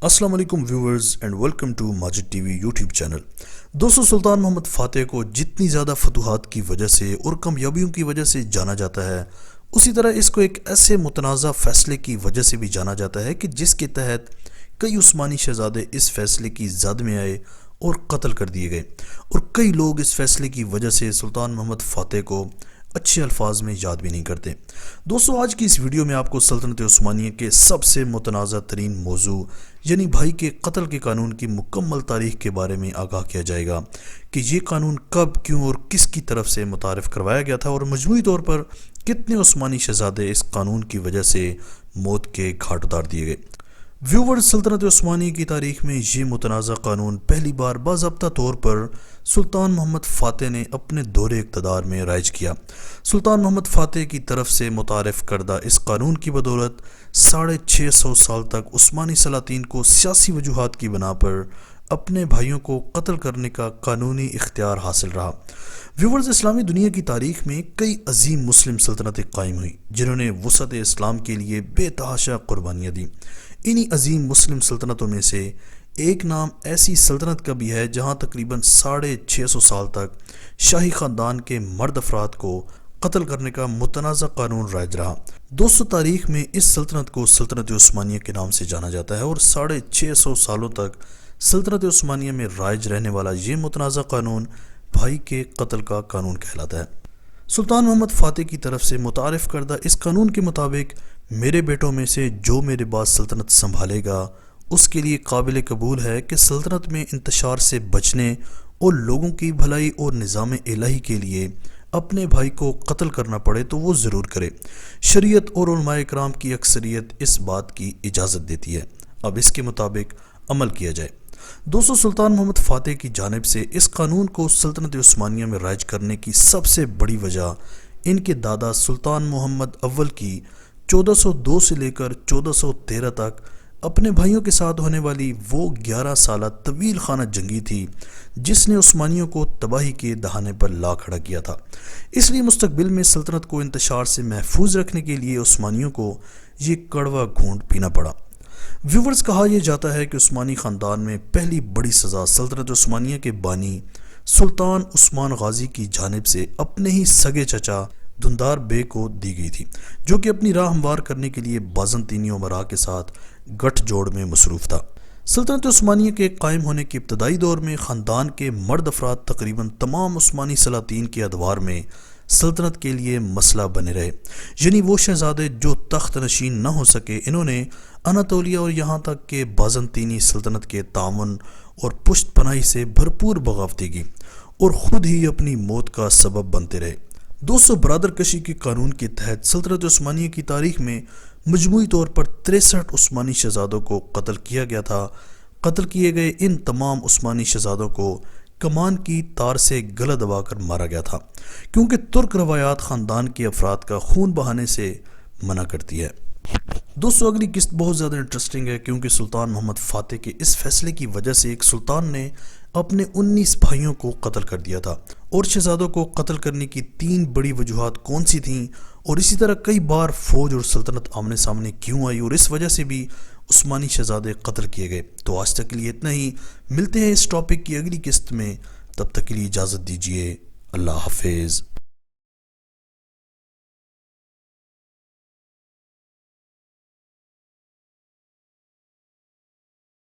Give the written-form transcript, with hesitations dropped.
السلام علیکم viewers and welcome to Majid T V YouTube channel. دوستو، سلطان محمد فاتح کو جتنی زیادہ فتوحات کی وجہ سے اور کامیابیوں کی وجہ سے جانا جاتا ہے، اسی طرح اس کو ایک ایسے متنازع فیصلے کی وجہ سے بھی جانا جاتا ہے کہ جس کے تحت کئی عثمانی شہزادے اس فیصلے کی زد میں آئے اور قتل کر دیے گئے، اور کئی لوگ اس فیصلے کی وجہ سے سلطان محمد فاتح کو اچھے الفاظ میں یاد بھی نہیں کرتے۔ دوستو، آج کی اس ویڈیو میں آپ کو سلطنت عثمانیہ کے سب سے متنازع ترین موضوع یعنی بھائی کے قتل کے قانون کی مکمل تاریخ کے بارے میں آگاہ کیا جائے گا کہ یہ قانون کب، کیوں اور کس کی طرف سے متعارف کروایا گیا تھا، اور مجموعی طور پر کتنے عثمانی شہزادے اس قانون کی وجہ سے موت کے گھاٹ اتار دیے گئے۔ ویور، سلطنت عثمانیہ کی تاریخ میں یہ متنازع قانون پہلی بار باضابطہ طور پر سلطان محمد فاتح نے اپنے دور اقتدار میں رائج کیا۔ سلطان محمد فاتح کی طرف سے متعارف کردہ اس قانون کی بدولت 650 سال تک عثمانی سلاطین کو سیاسی وجوہات کی بنا پر اپنے بھائیوں کو قتل کرنے کا قانونی اختیار حاصل رہا۔ ویورز، اسلامی دنیا کی تاریخ میں کئی عظیم مسلم سلطنتیں قائم ہوئیں جنہوں نے وسعت اسلام کے لیے بے تحاشا قربانیاں دیں۔ انہی عظیم مسلم سلطنتوں میں سے ایک نام ایسی سلطنت کا بھی ہے جہاں تقریباً 650 سال تک شاہی خاندان کے مرد افراد کو قتل کرنے کا متنازع قانون رائج رہا۔ 200 تاریخ میں اس سلطنت کو سلطنت عثمانیہ کے نام سے جانا جاتا ہے، اور 650 سالوں تک سلطنت عثمانیہ میں رائج رہنے والا یہ متنازع قانون بھائی کے قتل کا قانون کہلاتا ہے۔ سلطان محمد فاتح کی طرف سے متعارف کردہ اس قانون کے مطابق میرے بیٹوں میں سے جو میرے بعد سلطنت سنبھالے گا اس کے لیے قابل قبول ہے کہ سلطنت میں انتشار سے بچنے اور لوگوں کی بھلائی اور نظام الہی کے لیے اپنے بھائی کو قتل کرنا پڑے تو وہ ضرور کرے۔ شریعت اور علماء کرام کی اکثریت اس بات کی اجازت دیتی ہے، اب اس کے مطابق عمل کیا جائے۔ دوستو، سلطان محمد فاتح کی جانب سے اس قانون کو سلطنت عثمانیہ میں رائج کرنے کی سب سے بڑی وجہ ان کے دادا سلطان محمد اول کی 1402 سے لے کر 1413 تک اپنے بھائیوں کے ساتھ ہونے والی وہ 11 سالہ طویل خانہ جنگی تھی جس نے عثمانیوں کو تباہی کے دہانے پر لا کھڑا کیا تھا۔ اس لیے مستقبل میں سلطنت کو انتشار سے محفوظ رکھنے کے لیے عثمانیوں کو یہ کڑوا گھونٹ پینا پڑا۔ ویورز، کہا یہ جاتا ہے کہ عثمانی خاندان میں پہلی بڑی سزا سلطنت عثمانیہ کے بانی سلطان عثمان غازی کی جانب سے اپنے ہی سگے چچا دھندار بے کو دی گئی تھی، جو کہ اپنی راہ ہموار کرنے کے لیے بازنطینی امراء کے ساتھ گٹھ جوڑ میں مصروف تھا۔ سلطنت عثمانیہ کے قائم ہونے کے ابتدائی دور میں خاندان کے مرد افراد تقریباً تمام عثمانی سلاطین کے ادوار میں سلطنت کے لیے مسئلہ بنے رہے، یعنی وہ شہزادے جو تخت نشین نہ ہو سکے، انہوں نے اناطولیہ اور یہاں تک کہ بازنطینی سلطنت کے تعاون اور پشت پناہی سے بھرپور بغاوتی کی اور خود ہی اپنی موت کا سبب بنتے رہے۔ 200 برادر کشی کے قانون کے تحت سلطنت عثمانیہ کی تاریخ میں مجموعی طور پر 63 عثمانی شہزادوں کو قتل کیا گیا تھا۔ قتل کیے گئے ان تمام عثمانی شہزادوں کو کمان کی تار سے گلا دبا کر مارا گیا تھا، کیونکہ ترک روایات خاندان کے افراد کا خون بہانے سے منع کرتی ہے۔ دوستو، اگلی قسط بہت زیادہ انٹرسٹنگ ہے، کیونکہ سلطان محمد فاتح کے اس فیصلے کی وجہ سے ایک سلطان نے اپنے 19 بھائیوں کو قتل کر دیا تھا، اور شہزادوں کو قتل کرنے کی 3 بڑی وجوہات کون سی تھیں، اور اسی طرح کئی بار فوج اور سلطنت آمنے سامنے کیوں آئی، اور اس وجہ سے بھی عثمانی شہزادے قتل کیے گئے۔ تو آج تک کے لیے اتنا ہی، ملتے ہیں اس ٹاپک کی اگلی قسط میں، تب تک کے لیے اجازت دیجیے، اللہ حافظ۔